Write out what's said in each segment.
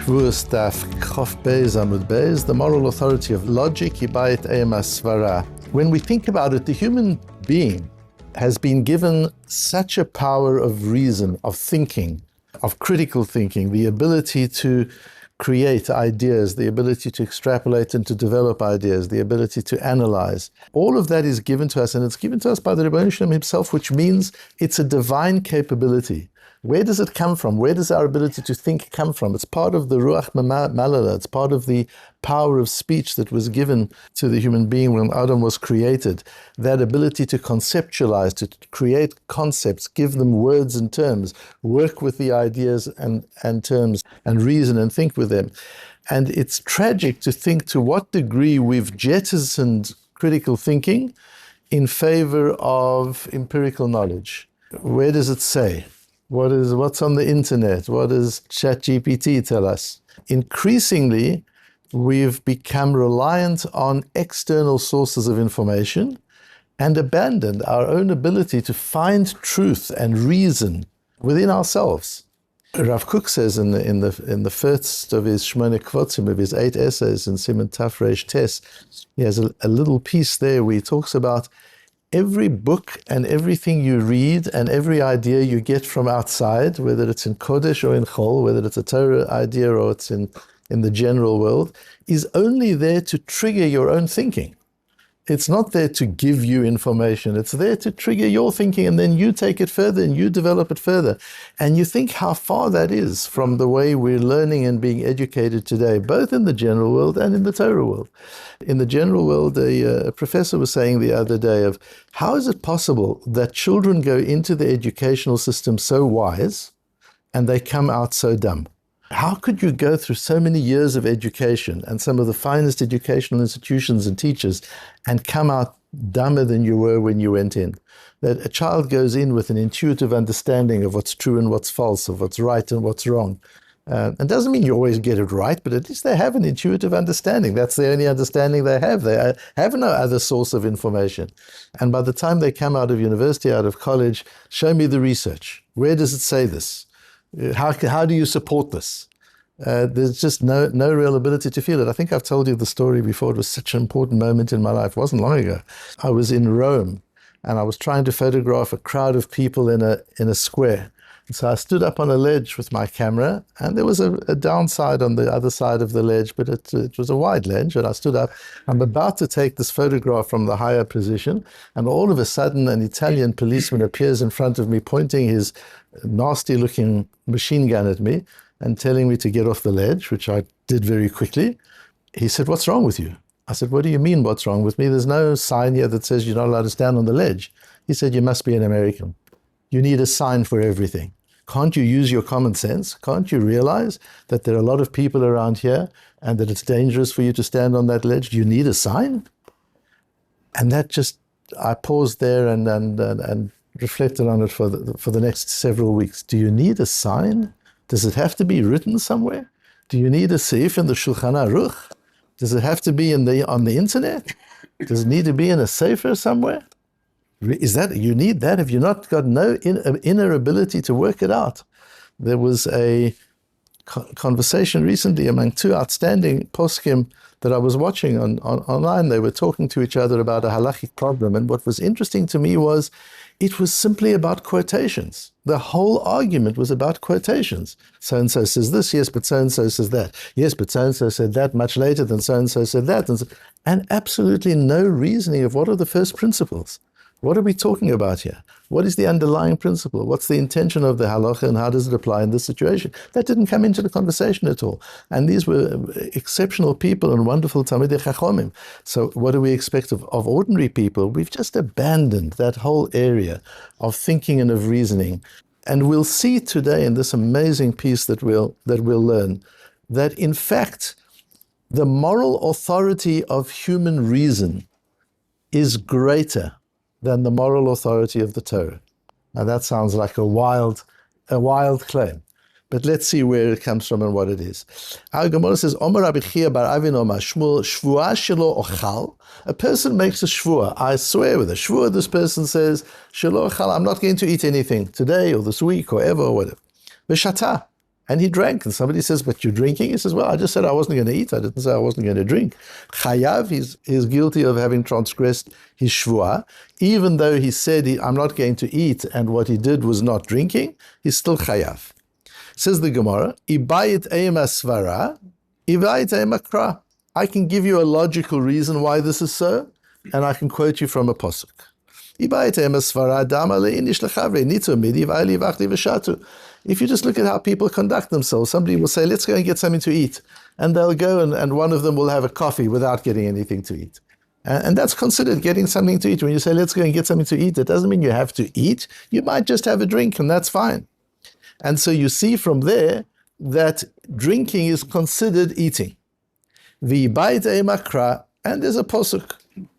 Shavuos Daf Chof Beis Amud Beis, the moral authority of logic, Ibaet Eima Sverah. When we think about it, the human being has been given such a power of reason, of thinking, of critical thinking, the ability to create ideas, the ability to extrapolate and to develop ideas, the ability to analyze. All of that is given to us, and it's given to us by the Rebbeinu Shalom himself, which means it's a divine capability. Where does it come from? Where does our ability to think come from? It's part of the Ruach Malala. It's part of the power of speech that was given to the human being when Adam was created. That ability to conceptualize, to create concepts, give them words and terms, work with the ideas and terms, and reason and think with them. And it's tragic to think to what degree we've jettisoned critical thinking in favor of empirical knowledge. Where does it say? What's on the internet? What does ChatGPT tell us? Increasingly, we've become reliant on external sources of information and abandoned our own ability to find truth and reason within ourselves. Rav Kook says in the first of his Shmone Kvotzim, of his 8 essays in Siman Taf Reish Tes, he has a little piece there where he talks about every book and everything you read and every idea you get from outside, whether it's in Kodesh or in Chol, whether it's a Torah idea or it's in the general world, is only there to trigger your own thinking. It's not there to give you information. It's there to trigger your thinking, and then you take it further and you develop it further. And you think how far that is from the way we're learning and being educated today, both in the general world and in the Torah world. In the general world, a professor was saying the other day of how is it possible that children go into the educational system so wise and they come out so dumb? How could you go through so many years of education and some of the finest educational institutions and teachers and come out dumber than you were when you went in? That a child goes in with an intuitive understanding of what's true and what's false, of what's right and what's wrong. And doesn't mean you always get it right, but at least they have an intuitive understanding. That's the only understanding they have. They have no other source of information. And by the time they come out of university, out of college, show me the research. Where does it say this? How do you support this? There's just no real ability to feel it. I think I've told you the story before. It was such an important moment in my life. It wasn't long ago. I was in Rome, and I was trying to photograph a crowd of people in a square. And so I stood up on a ledge with my camera, and there was a downside on the other side of the ledge, but it was a wide ledge, and I stood up. I'm about to take this photograph from the higher position, and all of a sudden an Italian policeman appears in front of me, pointing his nasty-looking machine gun at me and telling me to get off the ledge, which I did very quickly. He said, "What's wrong with you?" I said, "What do you mean, what's wrong with me? There's no sign here that says you're not allowed to stand on the ledge." He said, "You must be an American. You need a sign for everything. Can't you use your common sense? Can't you realize that there are a lot of people around here and that it's dangerous for you to stand on that ledge? Do you need a sign?" And that just, I paused there and reflected on it for the next several weeks. Do you need a sign? Does it have to be written somewhere? Do you need a seif in the Shulchan Aruch? Does it have to be on the internet? Does it need to be in a sefer somewhere? Is that, you need that? Have you not got no inner ability to work it out? There was a conversation recently among two outstanding poskim that I was watching online. They were talking to each other about a halachic problem, and what was interesting to me was it was simply about quotations. The whole argument was about quotations. So-and-so says this, yes, but so-and-so says that. Yes, but so-and-so said that much later than so-and-so said that. And absolutely no reasoning of what are the first principles. What are we talking about here? What is the underlying principle? What's the intention of the halacha and how does it apply in this situation? That didn't come into the conversation at all. And these were exceptional people and wonderful Talmidei Chachomim. So what do we expect of ordinary people? We've just abandoned that whole area of thinking and of reasoning. And we'll see today in this amazing piece that we'll learn that in fact, the moral authority of human reason is greater than the moral authority of the Torah. Now that sounds like a wild claim, but let's see where it comes from and what it is. Our Gemara says, Omer Rabbi Chia bar Avin Omar Shmuel, Shvuah shelo ochal. A person makes a shvuah. I swear with a shvuah, this person says, shelo ochal, I'm not going to eat anything today or this week or ever or whatever. V'shata. And he drank, and somebody says, but you're drinking? He says, well, I just said I wasn't going to eat. I didn't say I wasn't going to drink. Chayav, he's guilty of having transgressed his shvuah. Even though he said, I'm not going to eat, and what he did was not drinking, he's still chayav. Says the Gemara, Ibayit eima svara, Ibayit eima kra. I can give you a logical reason why this is so, and I can quote you from a pasuk. If you just look at how people conduct themselves, somebody will say, let's go and get something to eat. And they'll go and one of them will have a coffee without getting anything to eat. And that's considered getting something to eat. When you say, let's go and get something to eat, it doesn't mean you have to eat. You might just have a drink, and that's fine. And so you see from there that drinking is considered eating. V'ibait emakra, and there's a pasuk.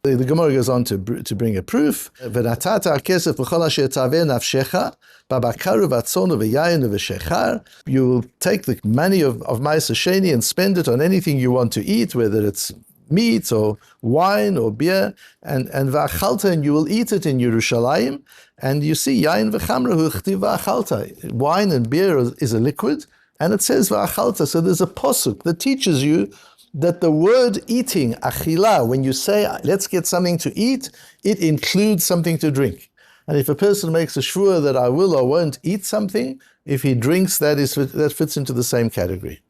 The Gemara goes on to bring a proof. V'natata kesef b'chol asher taveh nafshecha babakaru v'atzonu v'yayin v'shechar. You will take the money of Ma'aser Sheni and spend it on anything you want to eat, whether it's meat or wine or beer, and v'achalta, and you will eat it in Yerushalayim. And you see, yayin v'chamra hu chtiv v'achalta. Wine and beer is a liquid, and it says v'achalta. So there's a pasuk that teaches you that the word eating, achila, when you say, let's get something to eat, it includes something to drink. And if a person makes a shvua that I will or won't eat something, if he drinks, that fits into the same category.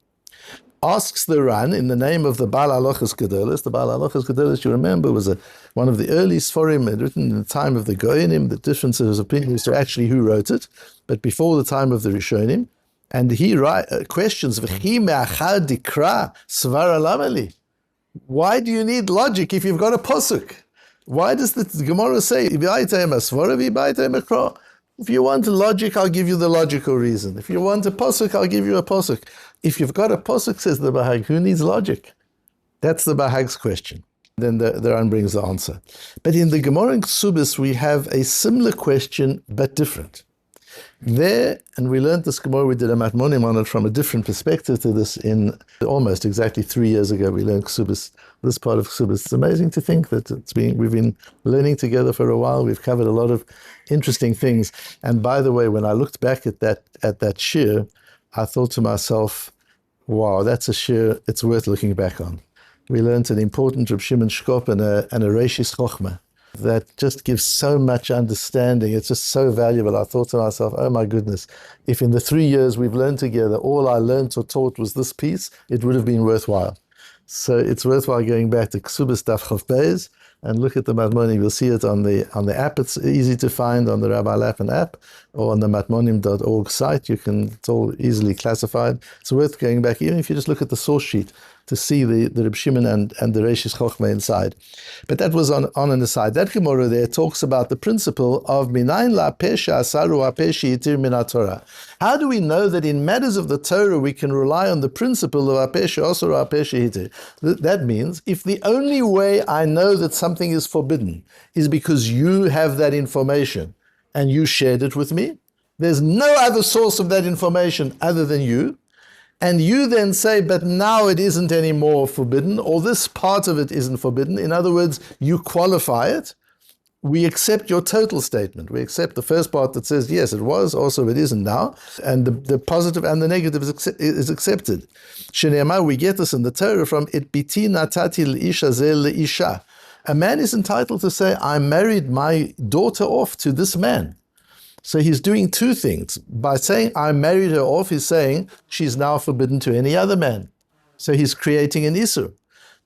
Asks the Ran in the name of the Baal Halachas Gedolos. The Baal Halachas Gedolos, you remember, was one of the early Sforim written in the time of the Goyenim. The differences of opinion as to actually who wrote it, but before the time of the Rishonim. And he questions, why do you need logic if you've got a pasuk? Why does the Gemara say, if you want a logic, I'll give you the logical reason. If you want a pasuk, I'll give you a pasuk. If you've got a pasuk, says the Bahag, who needs logic? That's the Bahag's question. Then the Ran brings the answer. But in the Gemara in Ksubis, we have a similar question, but different. There, and we learned this Gemara, we did a Matmonim on it from a different perspective to this in almost exactly 3 years ago. We learned Ksubis, this part of Ksubis. It's amazing to think that we've been learning together for a while. We've covered a lot of interesting things. And by the way, when I looked back at that shir, I thought to myself, wow, that's a shir it's worth looking back on. We learned an important Reb Shimon Shkop and a Reishis Chochmah that just gives so much understanding. It's just so valuable. I thought to myself, oh my goodness, if in the 3 years we've learned together, all I learned or taught was this piece, it would have been worthwhile. So it's worthwhile going back to Ksubis Daf Chof Beis and look at the Matmonim. You'll see it on the app. It's easy to find on the Rabbi Lapin app or on the matmonim.org site. It's all easily classified. It's worth going back, even if you just look at the source sheet, to see the Reb Shimon and the Reishis Chochmah inside. But that was on an aside. That Gemara there talks about the principle of minayin la pesha asaru apeshi yitir min Torah. How do we know that in matters of the Torah we can rely on the principle of apesha asaru apeshi yitir? That means if the only way I know that something is forbidden is because you have that information and you shared it with me, there's no other source of that information other than you, and you then say, but now it isn't anymore forbidden, or this part of it isn't forbidden. In other words, you qualify it. We accept your total statement. We accept the first part that says, yes, it was, also it isn't now, and the positive and the negative is accepted. Shneimar, we get this in the Torah from it biti natati l'isha ze l'isha. A man is entitled to say, I married my daughter off to this man. So he's doing two things. By saying, I married her off, he's saying, she's now forbidden to any other man. So he's creating an Isur.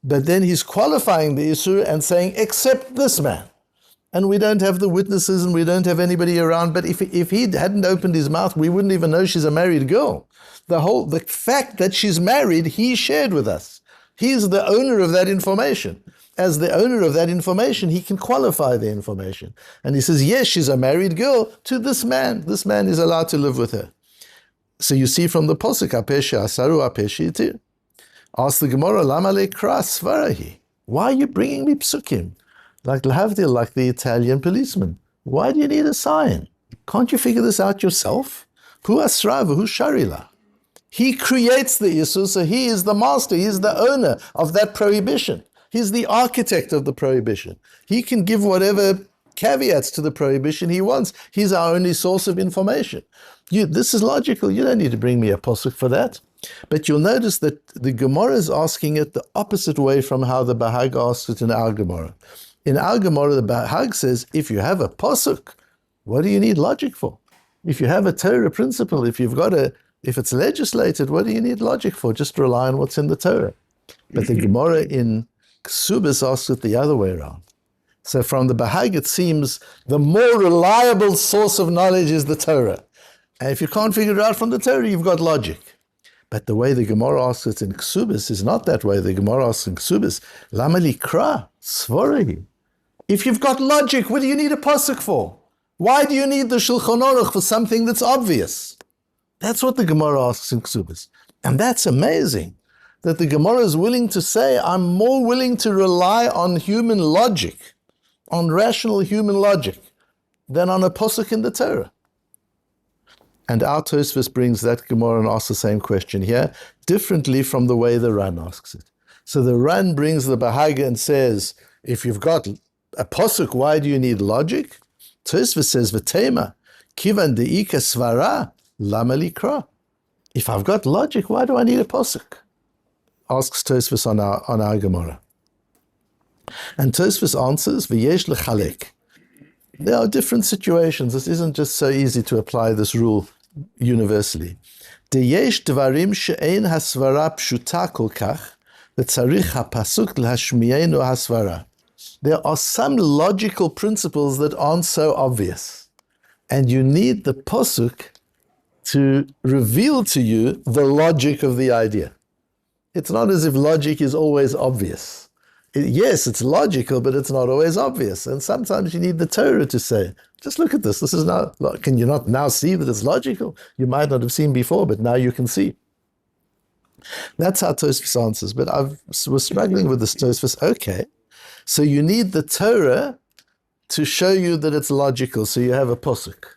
But then he's qualifying the Isur and saying, except this man. And we don't have the witnesses and we don't have anybody around. But if he hadn't opened his mouth, we wouldn't even know she's a married girl. The fact that she's married, he shared with us. He's the owner of that information. As the owner of that information, he can qualify the information. And he says, yes, she's a married girl to this man. This man is allowed to live with her. So you see from the Posuk, Apesha Asaru Apeshi Yitir. Ask the Gemara, Lama le kras svarahi. Why are you bringing me psukim? Like Lahavdil, like the Italian policeman. Why do you need a sign? Can't you figure this out yourself? Hu asrava, hu sharila. He creates the issue, so he is the master, he is the owner of that prohibition. He's the architect of the prohibition. He can give whatever caveats to the prohibition he wants. He's our only source of information. This is logical. You don't need to bring me a posuk for that. But you'll notice that the Gemara is asking it the opposite way from how the Bahag asks it in our Gemara. In our Gemara, the Bahag says, if you have a posuk, what do you need logic for? If you have a Torah principle, if it's legislated, what do you need logic for? Just rely on what's in the Torah. But the Gemara in Ksubis asks it the other way around. So from the Bahag, it seems the more reliable source of knowledge is the Torah. And if you can't figure it out from the Torah, you've got logic. But the way the Gemara asks it in Ksubis is not that way. The Gemara asks in Ksubis, Lama likra svarahi. If you've got logic, what do you need a pasuk for? Why do you need the Shulchan Aruch for something that's obvious? That's what the Gemara asks in Ksubis. And that's amazing, that the Gemara is willing to say, I'm more willing to rely on human logic, on rational human logic, than on a pasuk in the Torah. And our Tosfos brings that Gemara and asks the same question here, differently from the way the Ran asks it. So the Ran brings the Bahaga and says, if you've got a pasuk, why do you need logic? Tosfos says, V'tema, kivan de'ika svara, lama likra. If I've got logic, why do I need a pasuk? Asks Tosfos on our Gemara. And Tosfos answers, V'yesh lechalek. There are different situations. This isn't just so easy to apply this rule universally. Deyesh dvarim she'ein hasvara pshuta kol kach, v'tzarich hapasuk l'hashmiyenu hasvara. There are some logical principles that aren't so obvious, and you need the pasuk to reveal to you the logic of the idea. It's not as if logic is always obvious. Yes, it's logical, but it's not always obvious. And sometimes you need the Torah to say, just look at this. This is now, can you not now see that it's logical? You might not have seen before, but now you can see. That's how Tosfos answers. But I was struggling with this Tosfos. Okay, so you need the Torah to show you that it's logical, so you have a pasuk.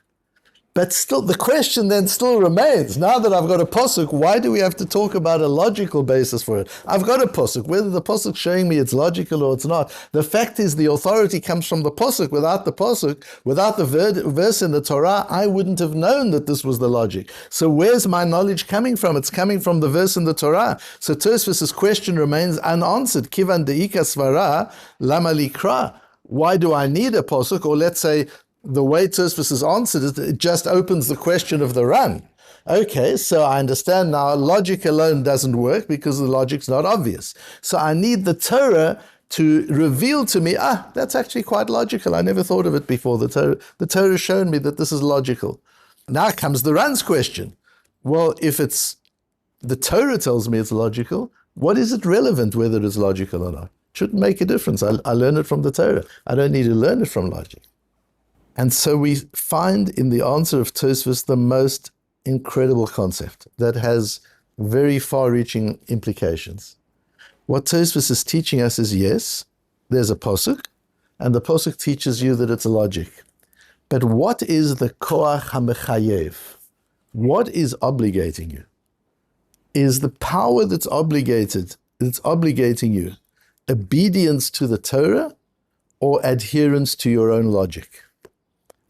But still, the question then still remains. Now that I've got a pasuk, why do we have to talk about a logical basis for it? I've got a pasuk. Whether the pasuk's showing me it's logical or it's not, the fact is the authority comes from the pasuk. Without the verse in the Torah, I wouldn't have known that this was the logic. So where's my knowledge coming from? It's coming from the verse in the Torah. So Tosfos' question remains unanswered. Kivan de'ika svara lama likra. Why do I need a pasuk? Or let's say, the way Tosfos has answered is it just opens the question of the Ran. Okay, so I understand now logic alone doesn't work because the logic's not obvious. So I need the Torah to reveal to me, that's actually quite logical. I never thought of it before. The Torah has shown me that this is logical. Now comes the Ran's question. Well, if it's the Torah tells me it's logical, what is it relevant whether it's logical or not? It shouldn't make a difference. I learn it from the Torah. I don't need to learn it from logic. And so we find in the answer of Tosfos the most incredible concept that has very far-reaching implications. What Tosfos is teaching us is, yes, there's a pasuk, and the pasuk teaches you that it's a logic. But what is the koach hamechayev? What is obligating you? Is the power that's obligating you obedience to the Torah or adherence to your own logic?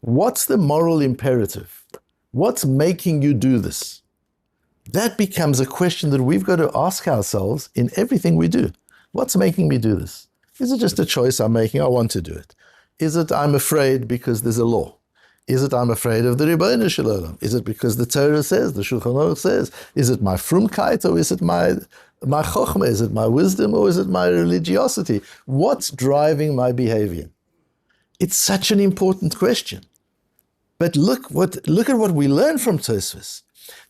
What's the moral imperative? What's making you do this? That becomes a question that we've got to ask ourselves in everything we do. What's making me do this? Is it just a choice I'm making? I want to do it. Is it I'm afraid because there's a law? Is it I'm afraid of the Ribono Shel Olam? Is it because the Torah says, the Shulchan Aruch says? Is it my frumkeit or is it my chokhmah? Is it my wisdom or is it my religiosity? What's driving my behavior? It's such an important question. But look at what we learn from Tosfos.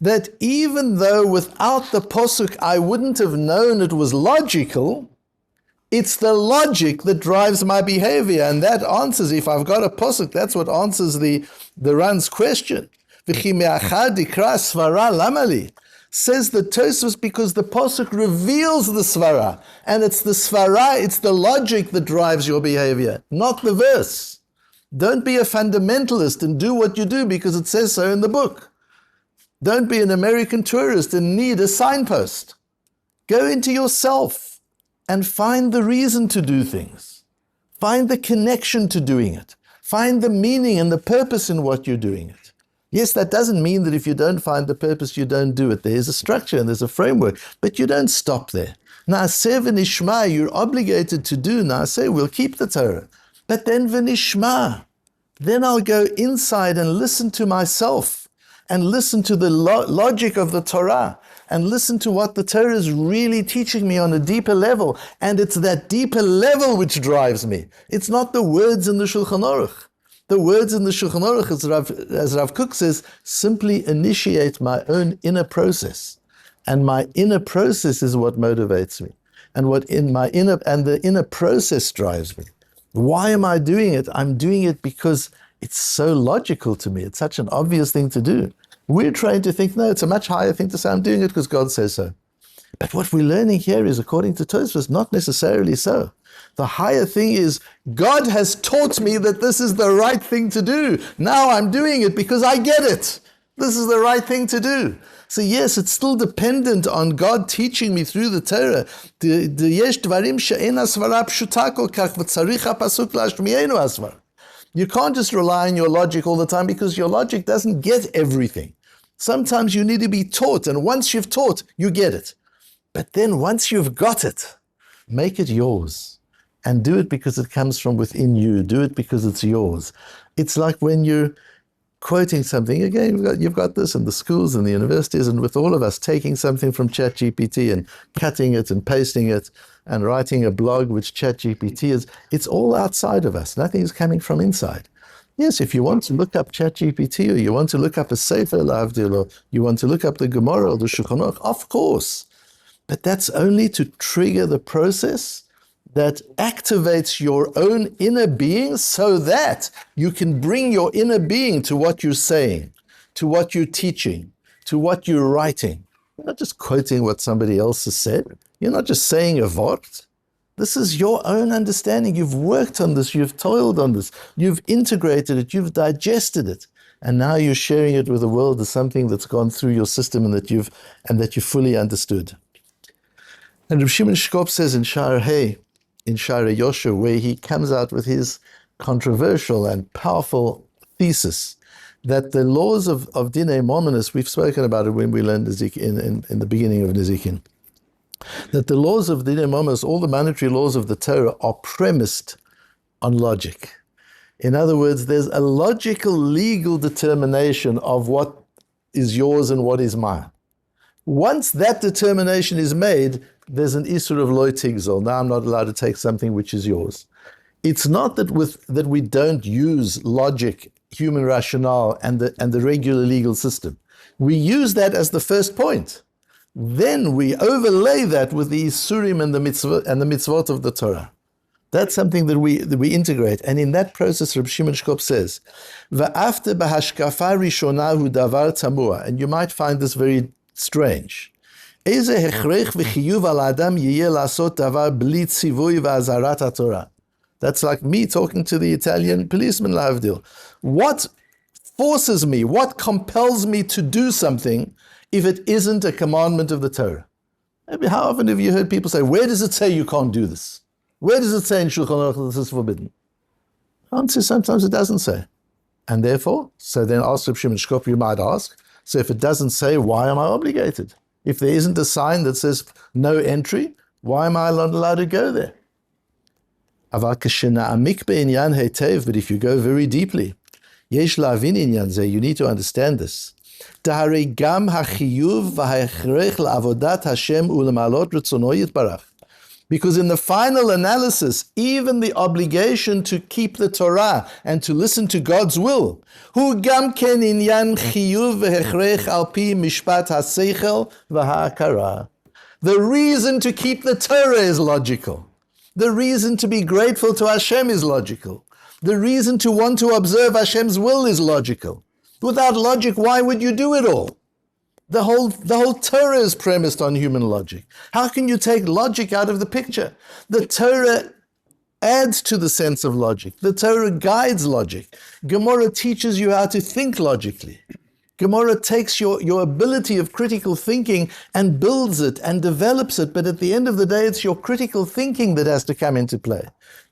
That even though without the pasuk I wouldn't have known it was logical, it's the logic that drives my behavior. And that answers, if I've got a pasuk, that's what answers the Ran's question. Says the Tosfos because the pasuk reveals the svara. And it's the svara, it's the logic that drives your behavior, not the verse. Don't be a fundamentalist and do what you do because it says so in the book. Don't be an American tourist and need a signpost. Go into yourself and find the reason to do things. Find the connection to doing it. Find the meaning and the purpose in what you're doing it. Yes, that doesn't mean that if you don't find the purpose, you don't do it. There's a structure and there's a framework, but you don't stop there. Naaseh v'nishma, you're obligated to do naaseh, we'll keep the Torah. But then v'nishma, then I'll go inside and listen to myself and listen to the logic of the Torah and listen to what the Torah is really teaching me on a deeper level. And it's that deeper level which drives me. It's not the words in the Shulchan Aruch. The words in the Shulchan Aruch, as Rav Kook says, simply initiate my own inner process. And my inner process is what motivates me. And the inner process drives me. Why am I doing it? I'm doing it because it's so logical to me. It's such an obvious thing to do. We're trained to think, no, it's a much higher thing to say, I'm doing it because God says so. But what we're learning here is, according to Tosfos, not necessarily so. The higher thing is, God has taught me that this is the right thing to do. Now I'm doing it because I get it. This is the right thing to do. So yes, it's still dependent on God teaching me through the Torah. You can't just rely on your logic all the time because your logic doesn't get everything. Sometimes you need to be taught, and once you've taught, you get it. But then once you've got it, make it yours. And do it because it comes from within you. Do it because it's yours. It's like when you're quoting something. Again, you've got this in the schools and the universities, and with all of us taking something from ChatGPT and cutting it and pasting it and writing a blog, which ChatGPT is, it's all outside of us. Nothing is coming from inside. Yes, if you want to look up ChatGPT, or you want to look up a Sefer L'Avdil, or you want to look up the Gemara or the Shulchan Aruch, of course. But that's only to trigger the process that activates your own inner being so that you can bring your inner being to what you're saying, to what you're teaching, to what you're writing. You're not just quoting what somebody else has said. You're not just saying a vort. This is your own understanding. You've worked on this. You've toiled on this. You've integrated it. You've digested it. And now you're sharing it with the world as something that's gone through your system and that you've fully understood. And Rav Shimon Shkop says in Sha'ar Hey, in Sha'ar Yosher, where he comes out with his controversial and powerful thesis that the laws of Dinei Mominus, we've spoken about it when we learned in the beginning of Nezikin, that the laws of Dinei Mominus, all the monetary laws of the Torah, are premised on logic. In other words, there's a logical, legal determination of what is yours and what is mine. Once that determination is made, there's an Isur of Lo Tigzol. Now I'm not allowed to take something which is yours. It's not that we don't use logic, human rationale, and the regular legal system. We use that as the first point. Then we overlay that with the Isurim and the mitzvot of the Torah. That's something that we integrate. And in that process, Rabbi Shimon Shkop says, Va'afte b'hashkafa rishonahu davar tamua. And you might find this very strange. Eze hechrech v'chiyuv al adam yiyeh lasot davar bli tzivui v'azarat haTorah. That's like me talking to the Italian policeman, L'Avdil. What forces me, what compels me to do something if it isn't a commandment of the Torah? Maybe how often have you heard people say, where does it say you can't do this? Where does it say in Shulchan Aruch that this is forbidden? Answer, sometimes it doesn't say. And therefore, so then ask Reb Shimon Shkop, you might ask, so if it doesn't say, why am I obligated? If there isn't a sign that says no entry, why am I not allowed to go there? But if you go very deeply, you need to understand this. Because in the final analysis, even the obligation to keep the Torah and to listen to God's will, the reason to keep the Torah is logical. The reason to be grateful to Hashem is logical. The reason to want to observe Hashem's will is logical. Without logic, why would you do it all? The whole Torah is premised on human logic. How can you take logic out of the picture? The Torah adds to the sense of logic. The Torah guides logic. Gemara teaches you how to think logically. Gemara takes your ability of critical thinking and builds it and develops it, but at the end of the day, it's your critical thinking that has to come into play.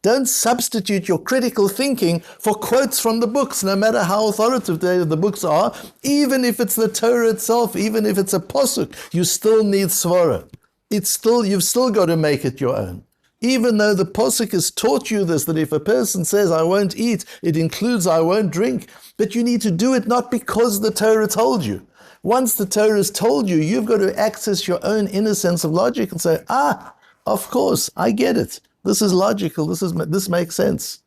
Don't substitute your critical thinking for quotes from the books, no matter how authoritative the books are. Even if it's the Torah itself, even if it's a posuk, you still need sverah. You've still got to make it your own. Even though the posuk has taught you this, that if a person says, I won't eat, it includes I won't drink, but you need to do it not because the Torah told you. Once the Torah has told you, you've got to access your own inner sense of logic and say, of course, I get it. This is logical, this makes sense.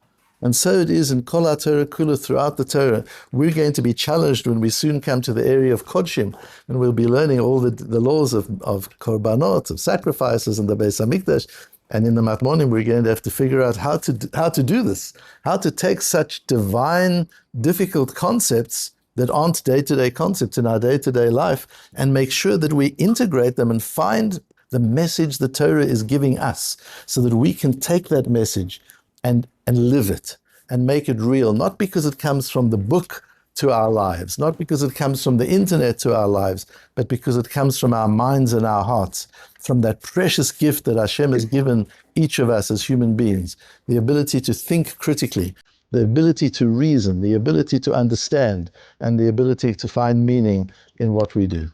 And so it is in Kol HaTorah Kula, throughout the Torah. We're going to be challenged when we soon come to the area of Kodshim, and we'll be learning all the laws of korbanot, of sacrifices in the Beis HaMikdash. And in the Matmonim, we're going to have to figure out how to do this, how to take such divine, difficult concepts that aren't day-to-day concepts in our day-to-day life, and make sure that we integrate them and find the message the Torah is giving us, so that we can take that message and live it and make it real, not because it comes from the book to our lives, not because it comes from the internet to our lives, but because it comes from our minds and our hearts, from that precious gift that Hashem has given each of us as human beings, the ability to think critically, the ability to reason, the ability to understand, and the ability to find meaning in what we do.